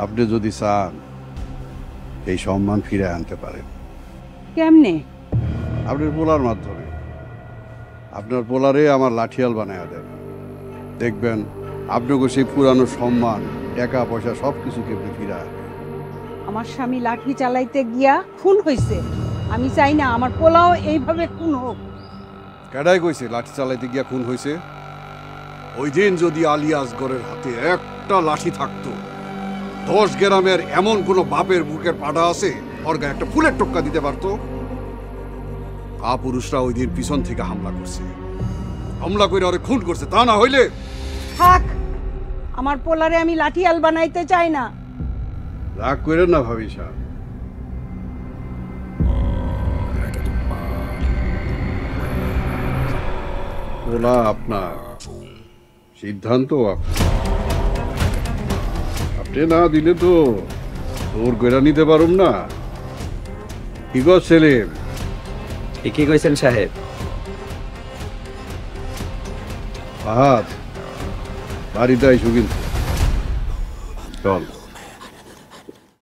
আপনি যদি চান এই সম্মান ফিরে আনতে পারেন। কেমনে? আপনার পোলার মাধ্যমে। আপনার পোলারে আমার লাঠিয়াল বানায় দেন, দেখবেন আপনাকে সেই পুরানো সম্মান, টাকা পয়সা সব কিছু কেমনি ফিরে আসবে। আমার স্বামী লাঠি চালাইতে গিয়া খুন হইছে, আমি চাই না আমার পোলাও এইভাবে খুন হোক। কেডাই কইছে লাঠি চালাইতে গিয়া খুন হয়েছে? ওই দিন যদি আলী আসগরের হাতে একটা লাঠি থাকতো, 10 গ্রামের এমন কোন বাপের বুকের পাটা আছে ওর গায়ে একটা ফুলের টোক্কা দিতে পারতো? কাপুরুষরা ওই দিন পিছন থেকে হামলা করছে, হামলা করে ওরে খুন করছে। তা না হইলে থাক, আমার পোলারে আমি লাঠিয়াল বানাইতে চাই না। রাগ করেন না ভাবি সাহেব, ওলা আপনার সিদ্ধান্ত আপনি না দিলে তো তোর গড়া নিতে পারুম না। কি গো সেলিম? ঠিকই কইছেন সাহেব। ফাহাদ বাড়িতে আইসু কিন্তু। চল।